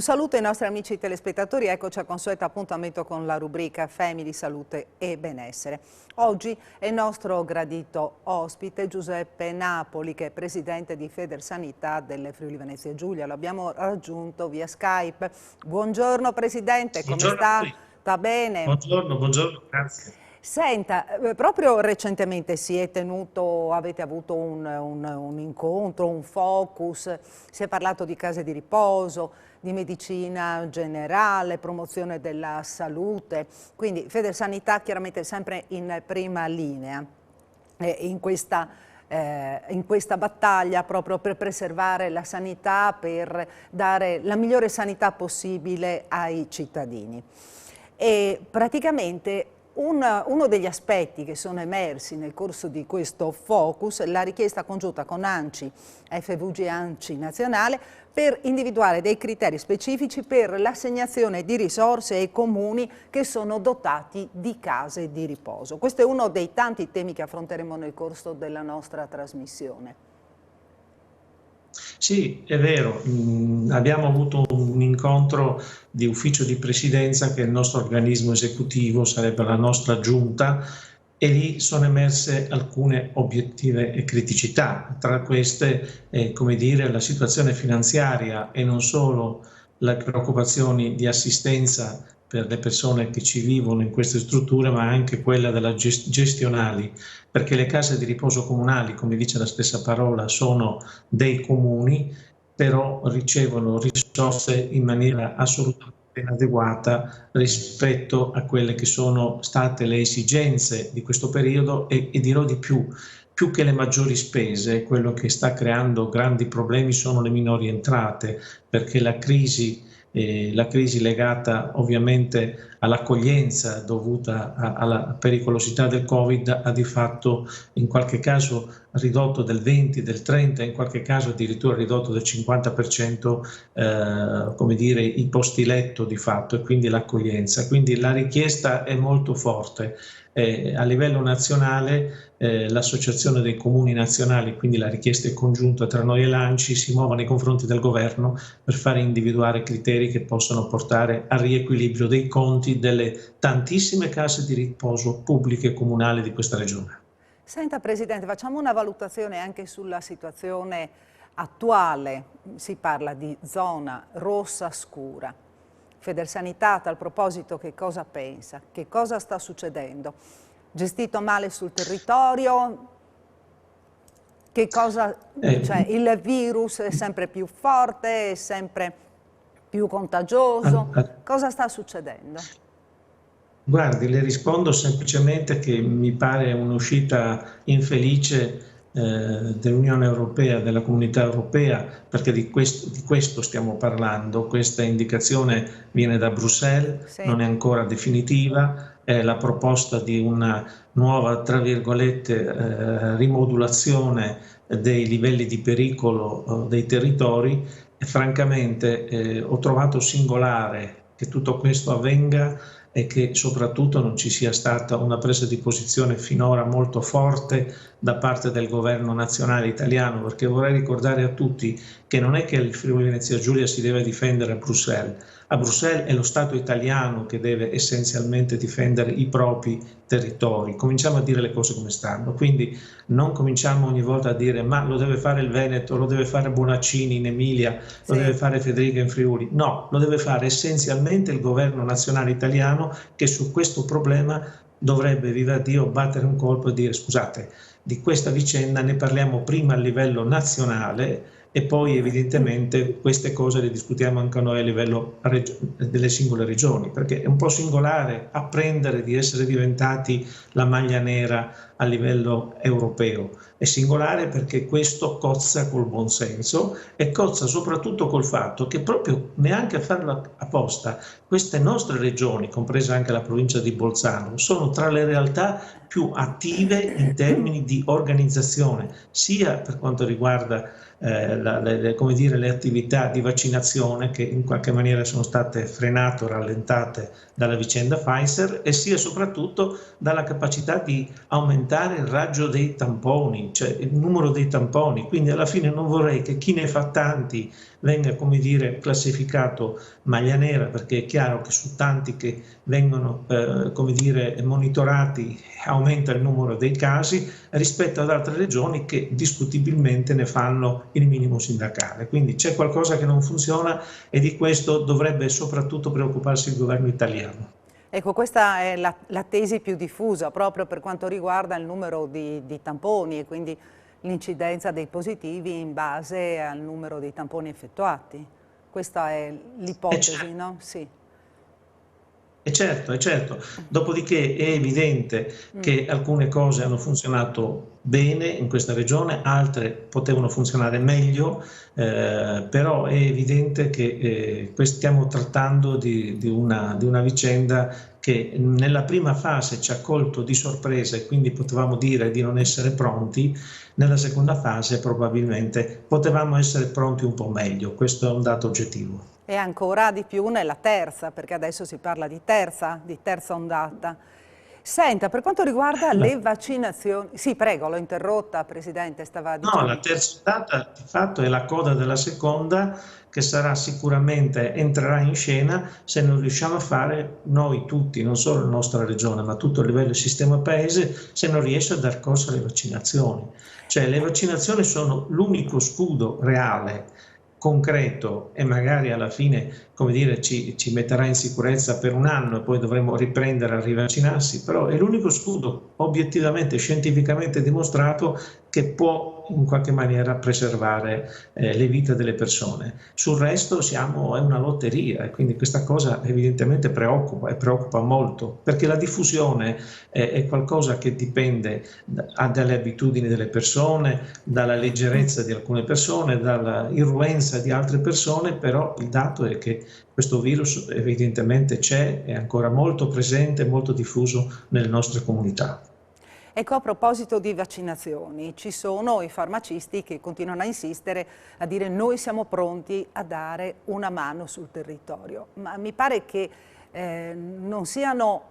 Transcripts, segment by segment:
Un saluto ai nostri amici telespettatori, eccoci al consueto appuntamento con la rubrica Family, Salute e Benessere. Oggi è il nostro gradito ospite Giuseppe Napoli, che è presidente di Federsanità delle Friuli Venezia Giulia. Lo abbiamo raggiunto via Skype. Buongiorno Presidente, come Buongiorno a sta? voi. Sta bene? Buongiorno, grazie. Senta, proprio recentemente avete avuto un incontro, un focus, si è parlato di case di riposo, di medicina generale, promozione della salute, quindi Federsanità chiaramente sempre in prima linea in questa battaglia proprio per preservare la sanità, per dare la migliore sanità possibile ai cittadini. E praticamente uno degli aspetti che sono emersi nel corso di questo focus è la richiesta congiunta con ANCI, FVG e ANCI nazionale per individuare dei criteri specifici per l'assegnazione di risorse ai comuni che sono dotati di case di riposo. Questo è uno dei tanti temi che affronteremo nel corso della nostra trasmissione. Sì, è vero, abbiamo avuto un incontro di ufficio di presidenza che è il nostro organismo esecutivo, sarebbe la nostra giunta, e lì sono emerse alcune obiettive criticità, tra queste, come dire, la situazione finanziaria e non solo le preoccupazioni di assistenza per le persone che ci vivono in queste strutture, ma anche quella della gestionali, perché le case di riposo comunali, come dice la stessa parola, sono dei comuni, però ricevono risorse in maniera assolutamente inadeguata rispetto a quelle che sono state le esigenze di questo periodo e dirò di più che le maggiori spese, quello che sta creando grandi problemi sono le minori entrate, perché la crisi legata ovviamente all'accoglienza dovuta alla pericolosità del Covid ha di fatto in qualche caso ridotto del 20, del 30, in qualche caso addirittura ridotto del 50% come dire, i posti letto di fatto e quindi l'accoglienza. Quindi la richiesta è molto forte. A livello nazionale l'Associazione dei Comuni Nazionali, quindi la richiesta è congiunta tra noi e l'ANCI, si muove nei confronti del governo per fare individuare criteri che possano portare al riequilibrio dei conti delle tantissime case di riposo pubbliche e comunali di questa regione. Senta Presidente, facciamo una valutazione anche sulla situazione attuale. Si parla di zona rossa scura. Federsanità, a tal proposito, che cosa pensa? Che cosa sta succedendo? Gestito male sul territorio? Che cosa, cioè, il virus è sempre più forte, è sempre più contagioso? Cosa sta succedendo? Guardi, le rispondo semplicemente che mi pare un'uscita infelice dell'Unione Europea, della Comunità Europea, perché di questo stiamo parlando. Questa indicazione viene da Bruxelles, Sì. Non è ancora definitiva, è la proposta di una nuova, tra virgolette, rimodulazione dei livelli di pericolo dei territori e francamente ho trovato singolare che tutto questo avvenga e che soprattutto non ci sia stata una presa di posizione finora molto forte da parte del governo nazionale italiano, perché vorrei ricordare a tutti che non è che il Friuli Venezia Giulia si deve difendere a Bruxelles. A Bruxelles è lo Stato italiano che deve essenzialmente difendere i propri territori. Cominciamo a dire le cose come stanno, quindi non cominciamo ogni volta a dire ma lo deve fare il Veneto, lo deve fare Bonaccini in Emilia, lo deve fare Federica in Friuli. No, lo deve fare essenzialmente il governo nazionale italiano, che su questo problema dovrebbe, viva Dio, battere un colpo e dire scusate, di questa vicenda ne parliamo prima a livello nazionale e poi evidentemente queste cose le discutiamo anche noi a livello delle singole regioni, perché è un po' singolare apprendere di essere diventati la maglia nera a livello europeo. È singolare perché questo cozza col buonsenso e cozza soprattutto col fatto che proprio neanche a farlo apposta queste nostre regioni, compresa anche la provincia di Bolzano, sono tra le realtà più attive in termini di organizzazione, sia per quanto riguarda come dire, le attività di vaccinazione che in qualche maniera sono state frenate o rallentate dalla vicenda Pfizer, e sia soprattutto dalla capacità di aumentare il raggio dei tamponi, cioè il numero dei tamponi. Quindi alla fine non vorrei che chi ne fa tanti venga, come dire, classificato maglia nera, perché è chiaro che su tanti che vengono come dire, monitorati aumenta il numero dei casi rispetto ad altre regioni che discutibilmente ne fanno il minimo sindacale. Quindi c'è qualcosa che non funziona e di questo dovrebbe soprattutto preoccuparsi il governo italiano. Ecco, questa è la tesi più diffusa proprio per quanto riguarda il numero di tamponi e quindi l'incidenza dei positivi in base al numero dei tamponi effettuati. Questa è l'ipotesi, no? Sì. E certo, dopodiché è evidente che alcune cose hanno funzionato bene in questa regione, altre potevano funzionare meglio, però è evidente che stiamo trattando di una vicenda che nella prima fase ci ha colto di sorpresa e quindi potevamo dire di non essere pronti. Nella seconda fase probabilmente potevamo essere pronti un po' meglio, questo è un dato oggettivo. E ancora di più nella terza, perché adesso si parla di terza ondata. Senta, per quanto riguarda le vaccinazioni... Sì, prego, l'ho interrotta, Presidente, stava dicendo... No, la terza ondata di fatto è la coda della seconda, che sarà sicuramente, entrerà in scena se non riusciamo a fare noi tutti, non solo la nostra regione, ma tutto a livello del sistema paese, se non riesce a dar corso alle vaccinazioni. Cioè le vaccinazioni sono l'unico scudo reale, concreto, e magari alla fine, come dire, ci metterà in sicurezza per un anno e poi dovremo riprendere a rivaccinarsi, però è l'unico scudo obiettivamente, scientificamente dimostrato che può in qualche maniera preservare le vite delle persone. Sul resto è una lotteria e quindi questa cosa evidentemente preoccupa e preoccupa molto, perché la diffusione è qualcosa che dipende dalle abitudini delle persone, dalla leggerezza di alcune persone, dalla irruenza di altre persone, però il dato è che questo virus evidentemente c'è, è ancora molto presente, molto diffuso nelle nostre comunità. Ecco, a proposito di vaccinazioni, ci sono i farmacisti che continuano a insistere, a dire noi siamo pronti a dare una mano sul territorio, ma mi pare che non siano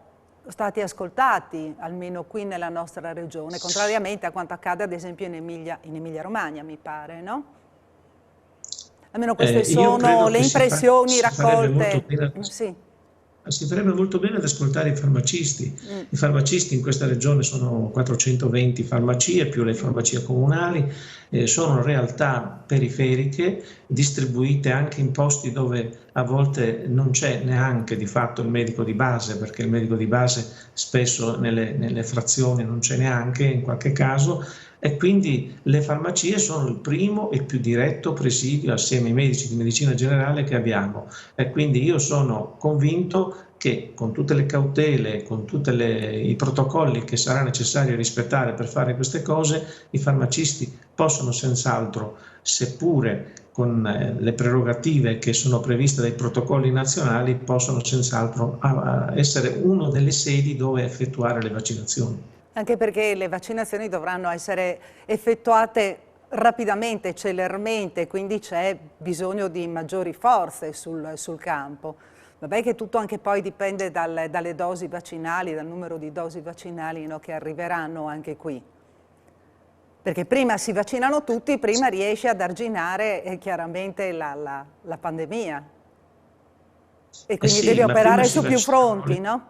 stati ascoltati, almeno qui nella nostra regione, contrariamente a quanto accade ad esempio in Emilia-Romagna, mi pare, no? Almeno queste sono le impressioni raccolte. Sì. Si farebbe molto bene ad ascoltare i farmacisti. I farmacisti in questa regione sono 420 farmacie più le farmacie comunali, sono realtà periferiche distribuite anche in posti dove a volte non c'è neanche di fatto il medico di base, perché il medico di base spesso nelle frazioni non c'è neanche in qualche caso, e quindi le farmacie sono il primo e più diretto presidio assieme ai medici di medicina generale che abbiamo, e quindi io sono convinto che con tutte le cautele, con tutti i protocolli che sarà necessario rispettare per fare queste cose, i farmacisti possono senz'altro, seppure con le prerogative che sono previste dai protocolli nazionali, possono senz'altro essere una delle sedi dove effettuare le vaccinazioni. Anche perché le vaccinazioni dovranno essere effettuate rapidamente, celermente, quindi c'è bisogno di maggiori forze sul campo. Vabbè che tutto anche poi dipende dalle dosi vaccinali, dal numero di dosi vaccinali, no, che arriveranno anche qui. Perché prima si vaccinano tutti, prima riesce ad arginare chiaramente la pandemia. E quindi devi operare su più fronti, no?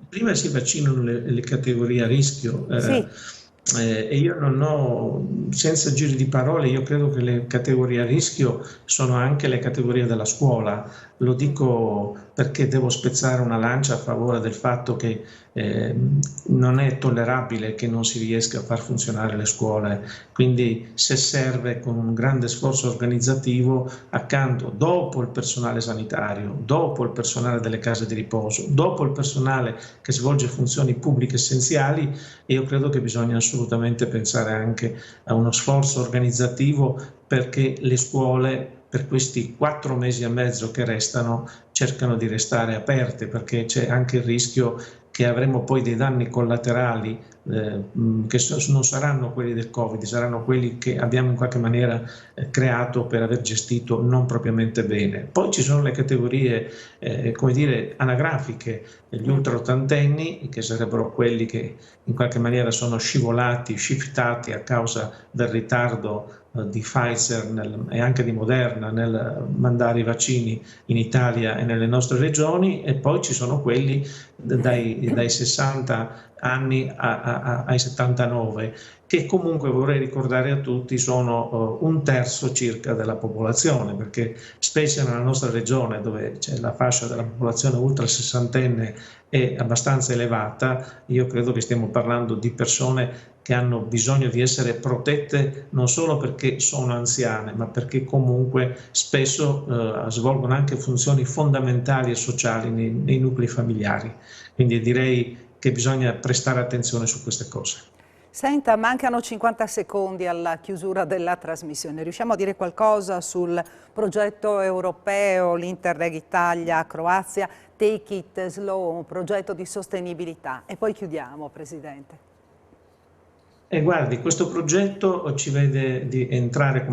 Prima si vaccinano le categorie a rischio, e io non ho, senza giri di parole, io credo che le categorie a rischio sono anche le categorie della scuola. Lo dico perché devo spezzare una lancia a favore del fatto che non è tollerabile che non si riesca a far funzionare le scuole, quindi se serve con un grande sforzo organizzativo accanto, dopo il personale sanitario, dopo il personale delle case di riposo, dopo il personale che svolge funzioni pubbliche essenziali, io credo che bisogna assolutamente pensare anche a uno sforzo organizzativo perché le scuole per questi 4 mesi e mezzo che restano cercano di restare aperte, perché c'è anche il rischio che avremo poi dei danni collaterali che non saranno quelli del Covid, saranno quelli che abbiamo in qualche maniera creato per aver gestito non propriamente bene. Poi ci sono le categorie, come dire, anagrafiche, gli ultraottantenni, che sarebbero quelli che in qualche maniera sono scivolati, shiftati a causa del ritardo di Pfizer e anche di Moderna nel mandare i vaccini in Italia e nelle nostre regioni, e poi ci sono quelli dai 60 anni ai 79, che comunque, vorrei ricordare a tutti, sono un terzo circa della popolazione, perché specie nella nostra regione, dove c'è la fascia della popolazione ultra sessantenne è abbastanza elevata, io credo che stiamo parlando di persone che hanno bisogno di essere protette non solo perché sono anziane, ma perché comunque spesso svolgono anche funzioni fondamentali e sociali nei nuclei familiari. Quindi direi che bisogna prestare attenzione su queste cose. Senta, mancano 50 secondi alla chiusura della trasmissione. Riusciamo a dire qualcosa sul progetto europeo, l'Interreg Italia-Croazia, Take It Slow, un progetto di sostenibilità? E poi chiudiamo, Presidente. E guardi, questo progetto ci vede di entrare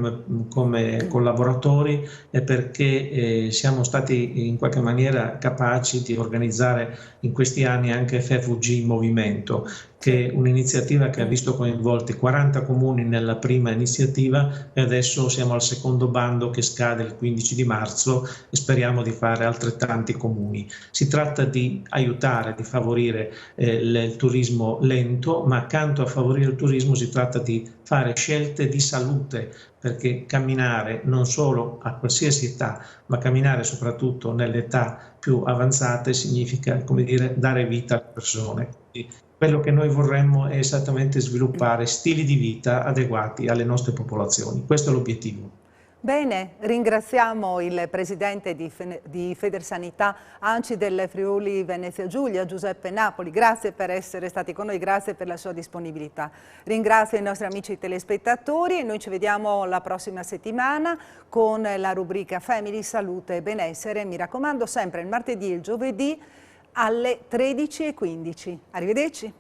come collaboratori perché siamo stati in qualche maniera capaci di organizzare in questi anni anche FFUG in Movimento, che è un'iniziativa che ha visto coinvolti 40 comuni nella prima iniziativa, e adesso siamo al secondo bando che scade il 15 di marzo e speriamo di fare altrettanti comuni. Si tratta di aiutare, di favorire il turismo lento, ma accanto a favorire il turismo si tratta di fare scelte di salute, perché camminare non solo a qualsiasi età, ma camminare soprattutto nelle età più avanzate significa, come dire, dare vita alle persone. Quindi quello che noi vorremmo è esattamente sviluppare stili di vita adeguati alle nostre popolazioni. Questo è l'obiettivo. Bene, ringraziamo il Presidente di Federsanità ANCI del Friuli Venezia Giulia, Giuseppe Napoli. Grazie per essere stati con noi, grazie per la sua disponibilità. Ringrazio i nostri amici telespettatori e noi ci vediamo la prossima settimana con la rubrica Family, Salute e Benessere. Mi raccomando, sempre il martedì e il giovedì alle 13:15. Arrivederci.